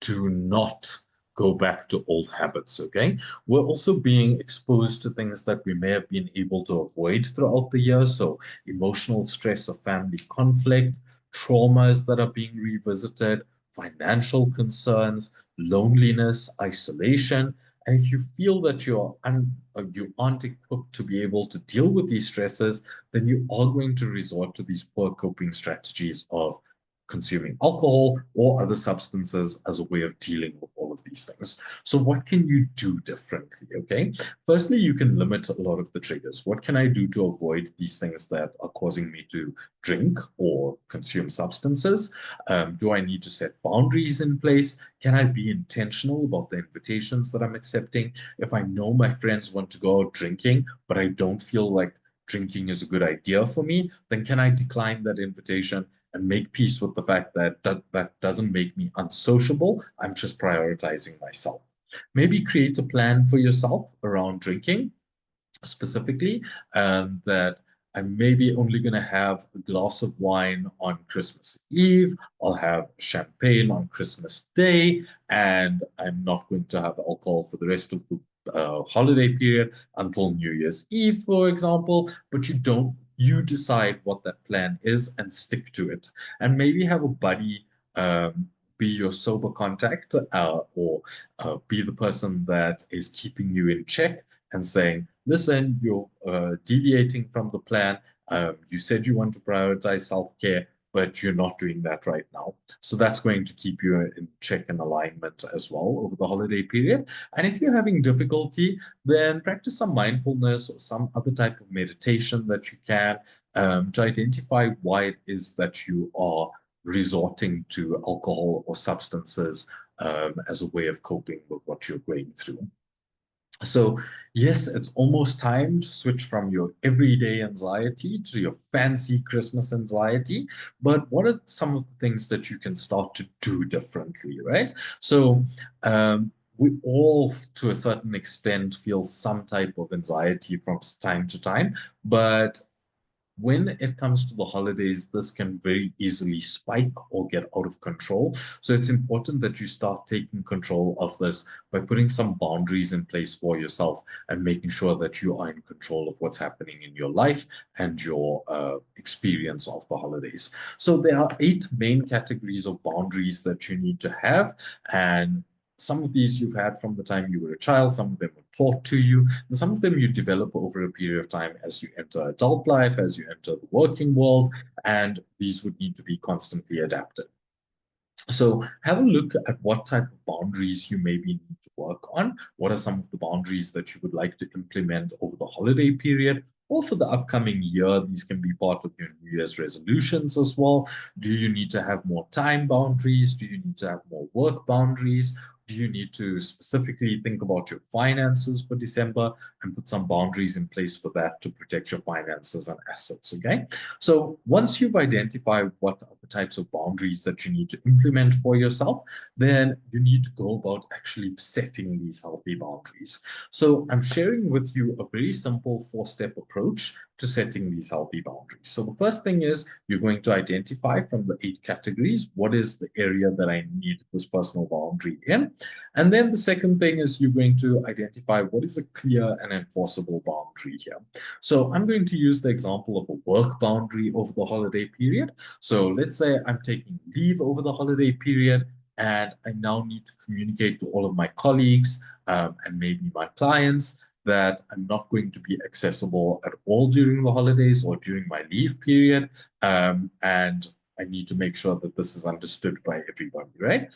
to not go back to old habits, okay? We're also being exposed to things that we may have been able to avoid throughout the year. So emotional stress of family conflict, traumas that are being revisited, financial concerns, loneliness, isolation. And if you feel that you aren't equipped to be able to deal with these stresses, then you are going to resort to these poor coping strategies of consuming alcohol or other substances as a way of dealing with all of these things. So what can you do differently? Okay. Firstly, you can limit a lot of the triggers. What can I do to avoid these things that are causing me to drink or consume substances? Do I need to set boundaries in place? Can I be intentional about the invitations that I'm accepting? If I know my friends want to go out drinking, but I don't feel like drinking is a good idea for me, then can I decline that invitation and make peace with the fact that that doesn't make me unsociable? I'm just prioritizing myself. Maybe create a plan for yourself around drinking specifically, and that I'm maybe only going to have a glass of wine on Christmas Eve. I'll have champagne on Christmas Day, and I'm not going to have alcohol for the rest of the holiday period until New Year's Eve, for example. But you decide what that plan is and stick to it. And maybe have a buddy be your sober contact, or be the person that is keeping you in check and saying, listen, you're deviating from the plan. You said you want to prioritize self-care, but you're not doing that right now. So that's going to keep you in check and alignment as well over the holiday period. And if you're having difficulty, then practice some mindfulness or some other type of meditation that you can, to identify why it is that you are resorting to alcohol or substances as a way of coping with what you're going through. So, yes, it's almost time to switch from your everyday anxiety to your fancy Christmas anxiety. But what are some of the things that you can start to do differently, right? So, we all, to a certain extent, feel some type of anxiety from time to time, but when it comes to the holidays, this can very easily spike or get out of control. So it's important that you start taking control of this by putting some boundaries in place for yourself and making sure that you are in control of what's happening in your life and your experience of the holidays. So there are 8 main categories of boundaries that you need to have. And some of these you've had from the time you were a child, some of them were taught to you, and some of them you develop over a period of time as you enter adult life, as you enter the working world, and these would need to be constantly adapted. So have a look at what type of boundaries you maybe need to work on. What are some of the boundaries that you would like to implement over the holiday period or for the upcoming year? These can be part of your New Year's resolutions as well. Do you need to have more time boundaries? Do you need to have more work boundaries? Do you need to specifically think about your finances for December and put some boundaries in place for that to protect your finances and assets? Okay. So once you've identified what are the types of boundaries that you need to implement for yourself, then you need to go about actually setting these healthy boundaries. So I'm sharing with you a very simple 4-step approach to setting these healthy boundaries. So the first thing is you're going to identify from the 8 categories, what is the area that I need this personal boundary in? And then the second thing is you're going to identify what is a clear and enforceable boundary here. So I'm going to use the example of a work boundary over the holiday period. So let's say I'm taking leave over the holiday period, and I now need to communicate to all of my colleagues and maybe my clients that I'm not going to be accessible at all during the holidays or during my leave period. And I need to make sure that this is understood by everybody, right?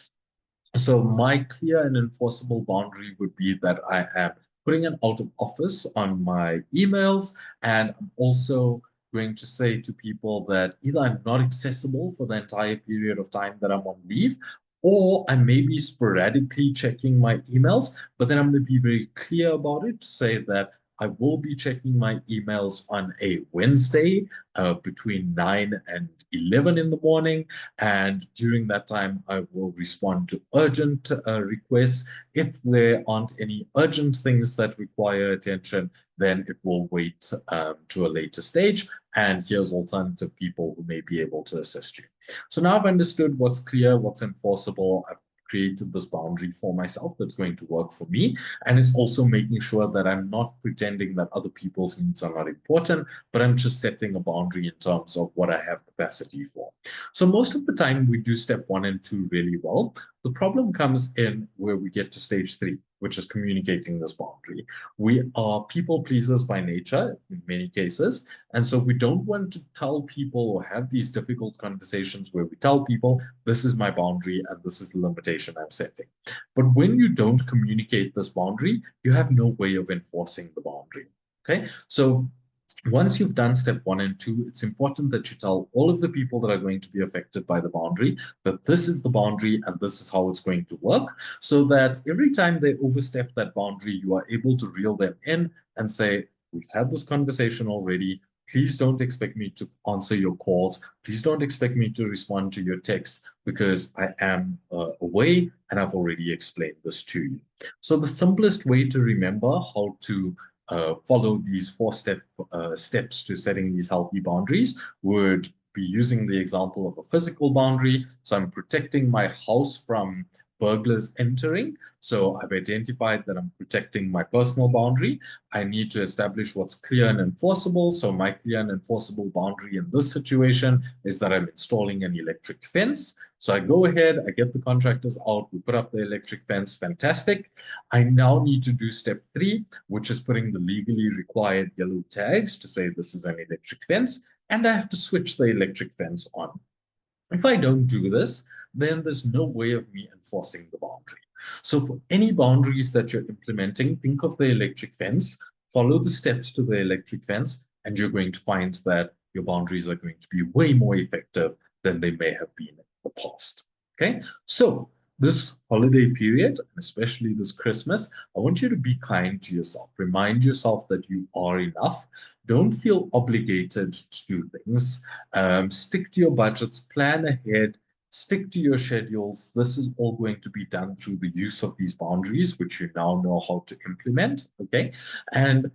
So my clear and enforceable boundary would be that I am putting an out of office on my emails, and I'm also going to say to people that either I'm not accessible for the entire period of time that I'm on leave, or I may be sporadically checking my emails, but then I'm going to be very clear about it to say that I will be checking my emails on a Wednesday between 9 and 11 in the morning. And during that time, I will respond to urgent requests. If there aren't any urgent things that require attention, then it will wait to a later stage. And here's alternative people who may be able to assist you. So now I've understood what's clear, what's enforceable. I've created this boundary for myself that's going to work for me. And it's also making sure that I'm not pretending that other people's needs are not important, but I'm just setting a boundary in terms of what I have capacity for. So most of the time we do step 1 and 2 really well. The problem comes in where we get to stage 3, which is communicating this boundary. We are people pleasers by nature in many cases. And so we don't want to tell people or have these difficult conversations where we tell people, this is my boundary and this is the limitation I'm setting. But when you don't communicate this boundary, you have no way of enforcing the boundary. Okay. So once you've done step 1 and 2, it's important that you tell all of the people that are going to be affected by the boundary that this is the boundary and this is how it's going to work, so that every time they overstep that boundary, you are able to reel them in and say, we've had this conversation already. Please don't expect me to answer your calls. Please don't expect me to respond to your texts because I am away and I've already explained this to you. So the simplest way to remember how to follow these 4 steps to setting these healthy boundaries would be using the example of a physical boundary. So I'm protecting my house from burglars entering. So I've identified that I'm protecting my personal boundary. I need to establish what's clear and enforceable. So my clear and enforceable boundary in this situation is that I'm installing an electric fence. So I go ahead, I get the contractors out, we put up the electric fence, fantastic. I now need to do step 3, which is putting the legally required yellow tags to say this is an electric fence, and I have to switch the electric fence on. If I don't do this, then there's no way of me enforcing the boundary. So for any boundaries that you're implementing, think of the electric fence, follow the steps to the electric fence, and you're going to find that your boundaries are going to be way more effective than they may have been in the past. Okay, so this holiday period, especially this Christmas, I want you to be kind to yourself. Remind yourself that you are enough. Don't feel obligated to do things. Stick to your budgets, plan ahead, stick to your schedules. This is all going to be done through the use of these boundaries, which you now know how to implement. Okay. And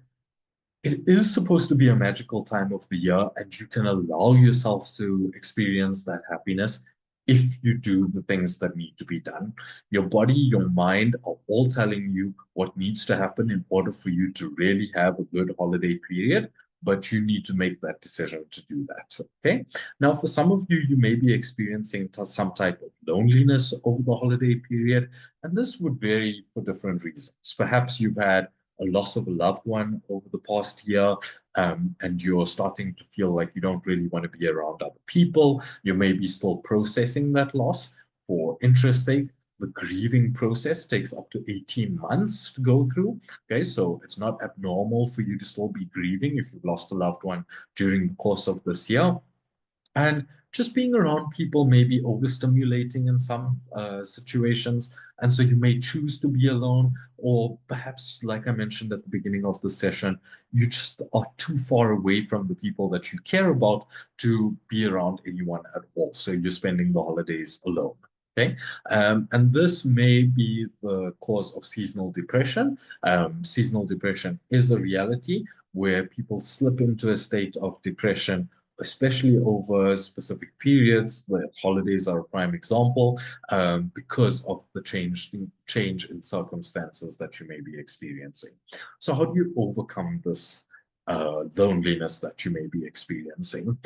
it is supposed to be a magical time of the year, and you can allow yourself to experience that happiness if you do the things that need to be done. Your body, your mind are all telling you what needs to happen in order for you to really have a good holiday period, but you need to make that decision to do that. Okay. Now, for some of you, you may be experiencing some type of loneliness over the holiday period, and this would vary for different reasons. Perhaps you've had a loss of a loved one over the past year, and you're starting to feel like you don't really want to be around other people. You may be still processing that loss. For interest's sake, the grieving process takes up to 18 months to go through. Okay, so it's not abnormal for you to still be grieving if you've lost a loved one during the course of this year. And just being around people may be overstimulating in some situations. And so you may choose to be alone, or perhaps, like I mentioned at the beginning of the session, you just are too far away from the people that you care about to be around anyone at all. So you're spending the holidays alone. Okay. And this may be the cause of seasonal depression. Seasonal depression is a reality where people slip into a state of depression, especially over specific periods. The holidays are a prime example, because of the change in circumstances that you may be experiencing. So how do you overcome this loneliness that you may be experiencing?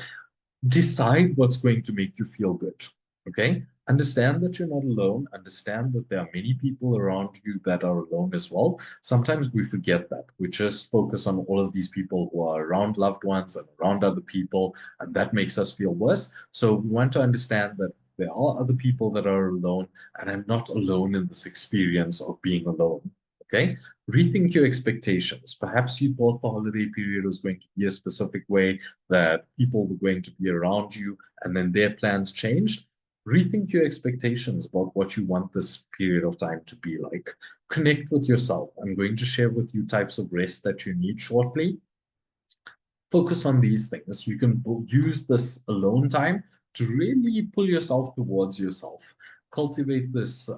Decide what's going to make you feel good. Okay. Understand that you're not alone. Understand that there are many people around you that are alone as well. Sometimes we forget that. We just focus on all of these people who are around loved ones and around other people, and that makes us feel worse. So we want to understand that There are other people that are alone, and I'm not alone in this experience of being alone. Okay, rethink your expectations. Perhaps you thought the holiday period was going to be a specific way, that people were going to be around you, and then their plans changed. Rethink your expectations about what you want this period of time to be like. Connect with yourself. I'm going to share with you types of rest that you need shortly. Focus on these things. You can use this alone time to really pull yourself towards yourself. Cultivate this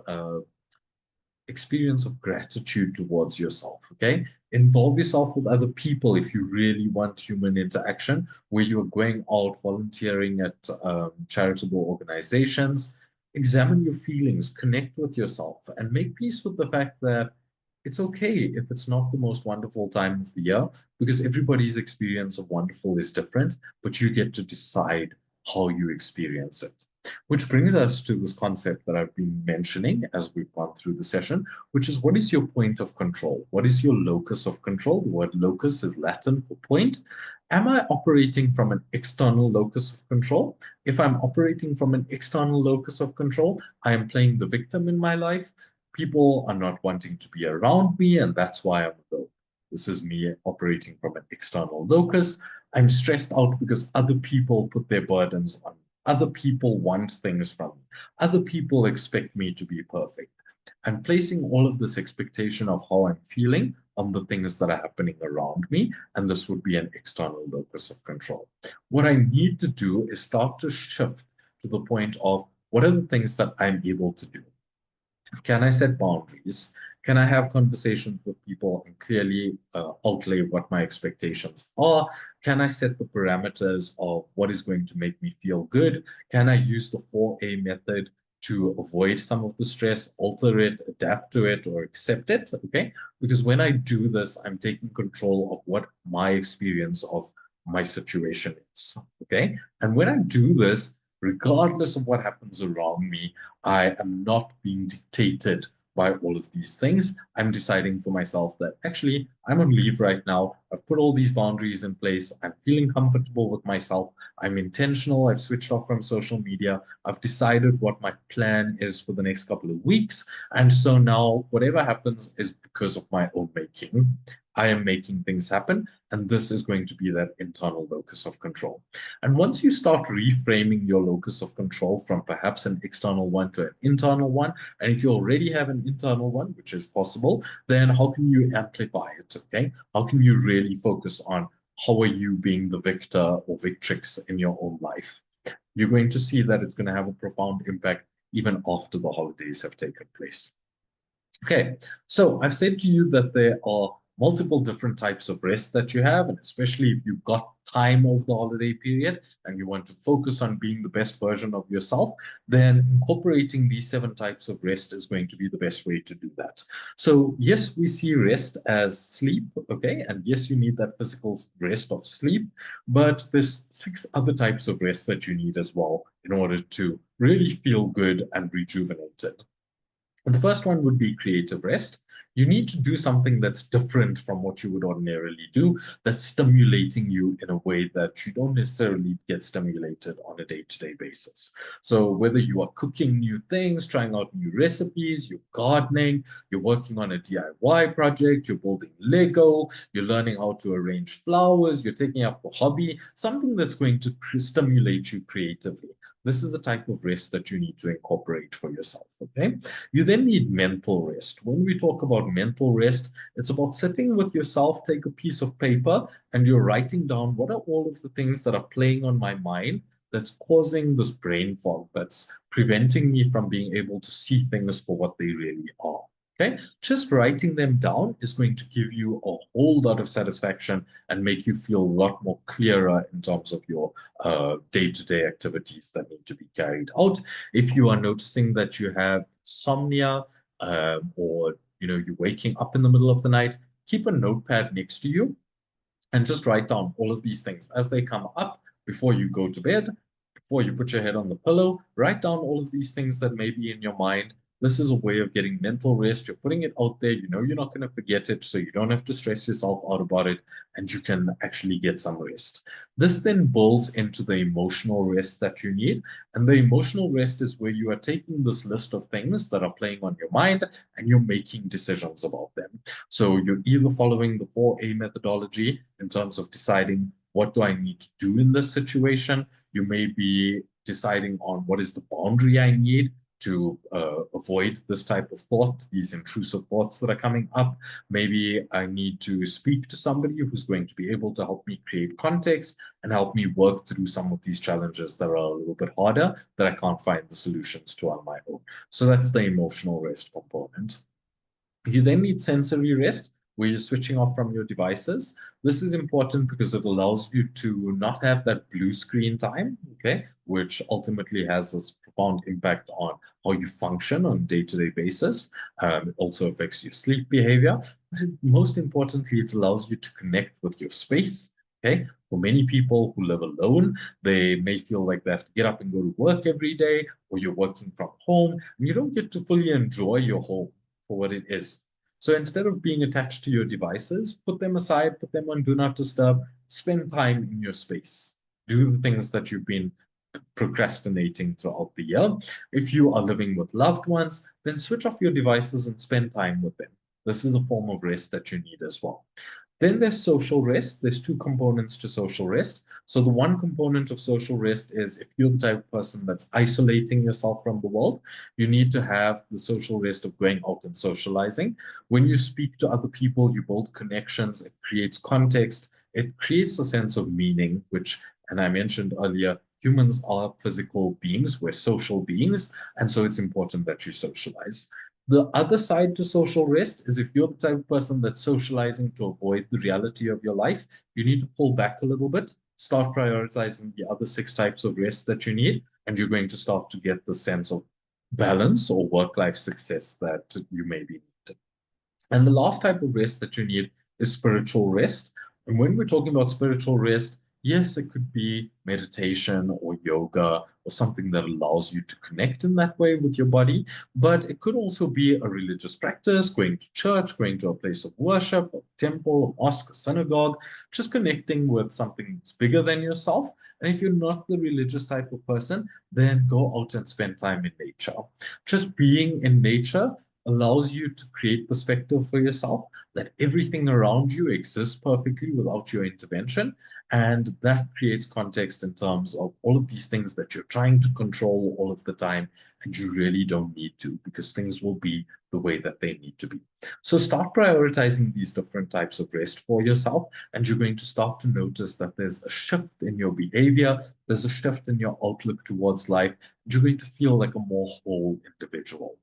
experience of gratitude towards yourself. Okay, involve yourself with other people if you really want human interaction, where you are going out volunteering at charitable organizations. Examine your feelings, connect with yourself, and make peace with the fact that it's okay if it's not the most wonderful time of the year, because everybody's experience of wonderful is different, but you get to decide how you experience it. Which brings us to this concept that I've been mentioning as we've gone through the session, which is, what is your point of control? What is your locus of control? The word locus is Latin for point. Am I operating from an external locus of control? If I'm operating from an external locus of control, I am playing the victim in my life. People are not wanting to be around me, and that's why I'm alone. This is me operating from an external locus. I'm stressed out because other people put their burdens on me. Other people want things from me. Other people expect me to be perfect. I'm placing all of this expectation of how I'm feeling on the things that are happening around me, and this would be an external locus of control. What I need to do is start to shift to the point of, what are the things that I'm able to do? Can I set boundaries? Can I have conversations with people and clearly outlay what my expectations are? Can I set the parameters of what is going to make me feel good? Can I use the 4A method to avoid some of the stress, alter it, adapt to it, or accept it? Okay. Because when I do this, I'm taking control of what my experience of my situation is. Okay. And when I do this, regardless of what happens around me, I am not being dictated by all of these things. I'm deciding for myself that actually I'm on leave right now. I've put all these boundaries in place. I'm feeling comfortable with myself. I'm intentional. I've switched off from social media. I've decided what my plan is for the next couple of weeks. And so now whatever happens is because of my own making. I am making things happen. And this is going to be that internal locus of control. And once you start reframing your locus of control from perhaps an external one to an internal one, and if you already have an internal one, which is possible, then how can you amplify it? Okay, how can you really focus on how are you being the victor or victrix in your own life? You're going to see that it's going to have a profound impact even after the holidays have taken place. Okay, so I've said to you that there are multiple different types of rest that you have, and especially if you've got time over the holiday period and you want to focus on being the best version of yourself, then incorporating these 7 types of rest is going to be the best way to do that. So yes, we see rest as sleep, okay, and yes, you need that physical rest of sleep, but there's 6 other types of rest that you need as well in order to really feel good and rejuvenated. And the first one would be creative rest. You need to do something that's different from what you would ordinarily do, that's stimulating you in a way that you don't necessarily get stimulated on a day-to-day basis. So whether you are cooking new things, trying out new recipes, you're gardening, you're working on a DIY project, you're building Lego, you're learning how to arrange flowers, you're taking up a hobby, something that's going to stimulate you creatively. This is a type of rest that you need to incorporate for yourself, okay? You then need mental rest. When we talk about mental rest, it's about sitting with yourself, take a piece of paper, and you're writing down what are all of the things that are playing on my mind that's causing this brain fog, that's preventing me from being able to see things for what they really are. Okay, just writing them down is going to give you a whole lot of satisfaction and make you feel a lot more clearer in terms of your day-to-day activities that need to be carried out. If you are noticing that you have insomnia or you're waking up in the middle of the night, keep a notepad next to you and just write down all of these things as they come up before you go to bed, before you put your head on the pillow. Write down all of these things that may be in your mind. This is a way of getting mental rest. You're putting it out there. You know you're not going to forget it, so you don't have to stress yourself out about it, and you can actually get some rest. This then builds into the emotional rest that you need. And the emotional rest is where you are taking this list of things that are playing on your mind and you're making decisions about them. So you're either following the 4A methodology in terms of deciding what do I need to do in this situation. You may be deciding on what is the boundary I need to avoid this type of thought, these intrusive thoughts that are coming up. Maybe I need to speak to somebody who's going to be able to help me create context and help me work through some of these challenges that are a little bit harder that I can't find the solutions to on my own. So that's the emotional rest component. You then need sensory rest, where you're switching off from your devices. This is important because it allows you to not have that blue screen time, okay, which ultimately has this profound impact on how you function on a day-to-day basis. It also affects your sleep behavior. But most importantly, it allows you to connect with your space, okay? For many people who live alone, they may feel like they have to get up and go to work every day, or you're working from home, and you don't get to fully enjoy your home for what it is. So instead of being attached to your devices, put them aside, put them on do not disturb, spend time in your space. Do the things that you've been procrastinating throughout the year. If you are living with loved ones, then switch off your devices and spend time with them. This is a form of rest that you need as well. Then there's social rest. There's two components to social rest. So the one component of social rest is if you're the type of person that's isolating yourself from the world, you need to have the social rest of going out and socializing. When you speak to other people, you build connections, it creates context, it creates a sense of meaning, which, and I mentioned earlier, humans are physical beings, we're social beings, and so it's important that you socialize. The other side to social rest is if you're the type of person that's socializing to avoid the reality of your life, you need to pull back a little bit, start prioritizing the other 6 types of rest that you need, and you're going to start to get the sense of balance or work-life success that you may be needing. And the last type of rest that you need is spiritual rest. And when we're talking about spiritual rest, yes, it could be meditation or yoga or something that allows you to connect in that way with your body, but it could also be a religious practice, going to church, going to a place of worship, a temple, a mosque, a synagogue, just connecting with something that's bigger than yourself. And if you're not the religious type of person, then go out and spend time in nature. Just being in nature allows you to create perspective for yourself that everything around you exists perfectly without your intervention. And that creates context in terms of all of these things that you're trying to control all of the time, and you really don't need to because things will be the way that they need to be. So start prioritizing these different types of rest for yourself, and you're going to start to notice that there's a shift in your behavior, there's a shift in your outlook towards life. You're going to feel like a more whole individual.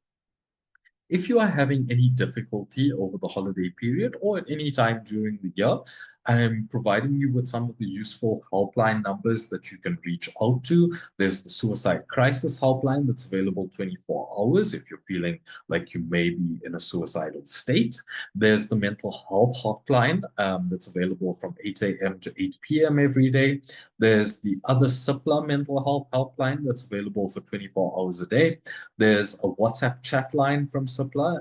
If you are having any difficulty over the holiday period or at any time during the year, I'm providing you with some of the useful helpline numbers that you can reach out to. There's the suicide crisis helpline that's available 24 hours if you're feeling like you may be in a suicidal state. There's the mental health hotline that's available from 8 a.m. to 8 p.m. every day. There's the other SIPLA mental health helpline that's available for 24 hours a day. There's a WhatsApp chat line from SIPLA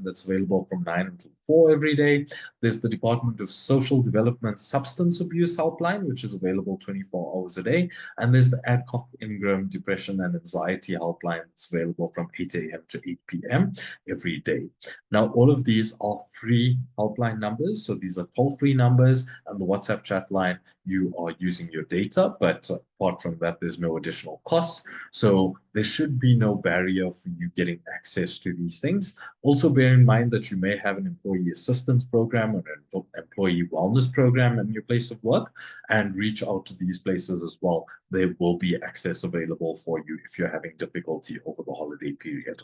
that's available from 9 until 4 every day. There's the Department of Social Development Substance Abuse Helpline, which is available 24 hours a day. And there's the Adcock Ingram Depression and Anxiety Helpline that's available from 8 a.m. to 8 p.m. every day. Now, all of these are free helpline numbers. So these are toll-free numbers, and the WhatsApp chat line, you are using your data, but apart from that, there's no additional costs. So there should be no barrier for you getting access to these things. Also bear in mind that you may have an employee assistance program or an employee wellness program in your place of work, and reach out to these places as well. There will be access available for you if you're having difficulty over the holiday period.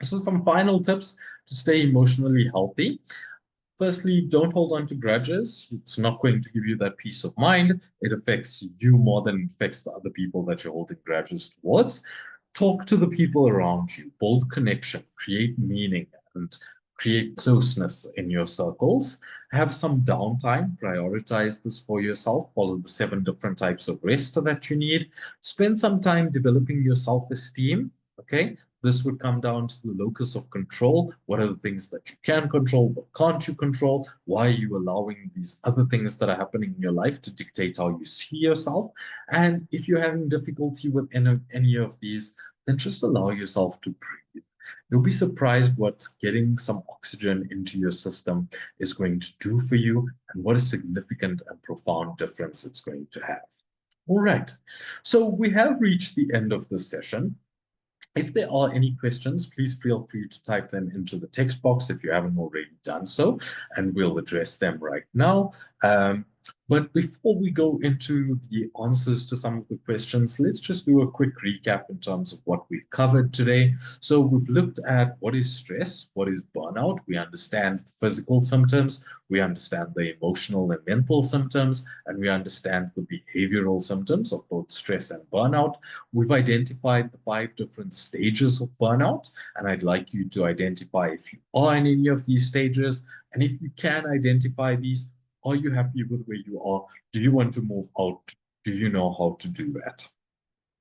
So some final tips to stay emotionally healthy. Firstly, don't hold on to grudges. It's not going to give you that peace of mind. It affects you more than it affects the other people that you're holding grudges towards. Talk to the people around you, build connection, create meaning, and create closeness in your circles. Have some downtime, prioritize this for yourself, follow the 7 different types of rest that you need. Spend some time developing your self-esteem, okay? this would come down to the locus of control. What are the things that you can control? What can't you control? Why are you allowing these other things that are happening in your life to dictate how you see yourself? And if you're having difficulty with any of these, then just allow yourself to breathe. You'll be surprised what getting some oxygen into your system is going to do for you and what a significant and profound difference it's going to have. All right, so we have reached the end of this session. If there are any questions, please feel free to type them into the text box if you haven't already done so, and we'll address them right now. But before we go into the answers to some of the questions, let's just do a quick recap in terms of what we've covered today. So we've looked at what is stress, what is burnout. We understand physical symptoms, we understand the emotional and mental symptoms, and we understand the behavioral symptoms of both stress and burnout. We've identified the 5 different stages of burnout, and I'd like you to identify if you are in any of these stages, and if you can identify these, are you happy with where you are? Do you want to move out? Do you know how to do that?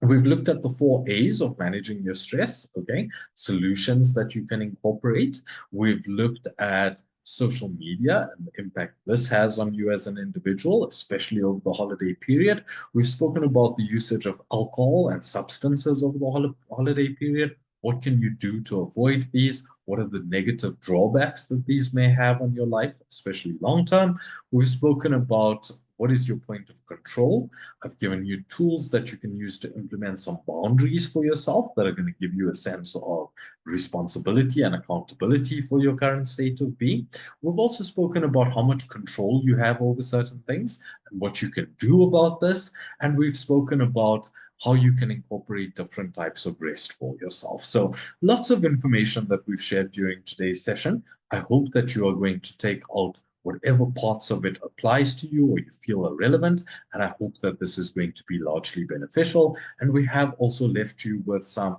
We've looked at the 4 A's of managing your stress, okay? Solutions that you can incorporate. We've looked at social media and the impact this has on you as an individual, especially over the holiday period. We've spoken about the usage of alcohol and substances over the holiday period. What can you do to avoid these? What are the negative drawbacks that these may have on your life, especially long term? We've spoken about what is your point of control. I've given you tools that you can use to implement some boundaries for yourself that are going to give you a sense of responsibility and accountability for your current state of being. We've also spoken about how much control you have over certain things and what you can do about this. And we've spoken about how you can incorporate different types of rest for yourself. So lots of information that we've shared during today's session. I hope that you are going to take out whatever parts of it applies to you or you feel are relevant. And I hope that this is going to be largely beneficial. And we have also left you with some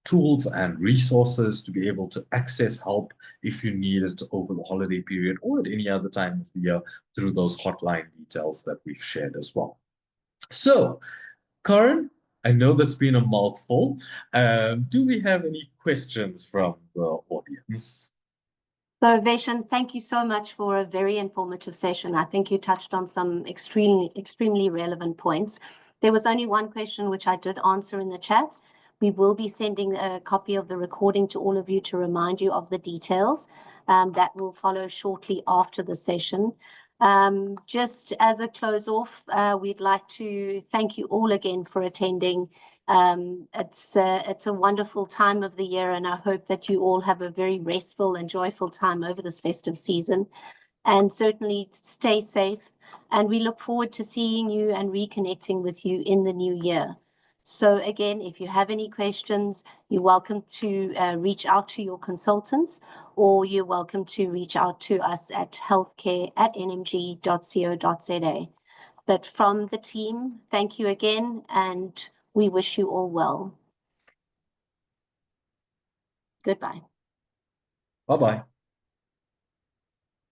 tools and resources to be able to access help if you need it over the holiday period or at any other time of the year through those hotline details that we've shared as well. So, Karan, I know that's been a mouthful. Do we have any questions from the audience? So, Veshan, thank you so much for a very informative session. I think you touched on some extremely relevant points. There was only one question which I did answer in the chat. We will be sending a copy of the recording to all of you to remind you of the details. That will follow shortly after the session. Just as a close off, we'd like to thank you all again for attending. It's a wonderful time of the year, and I hope that you all have a very restful and joyful time over this festive season. And certainly stay safe. And we look forward to seeing you and reconnecting with you in the new year. So again, if you have any questions, you're welcome to reach out to your consultants, or you're welcome to reach out to us at healthcare@nmg.co.za. But from the team, thank you again, and we wish you all well. Goodbye. Bye-bye.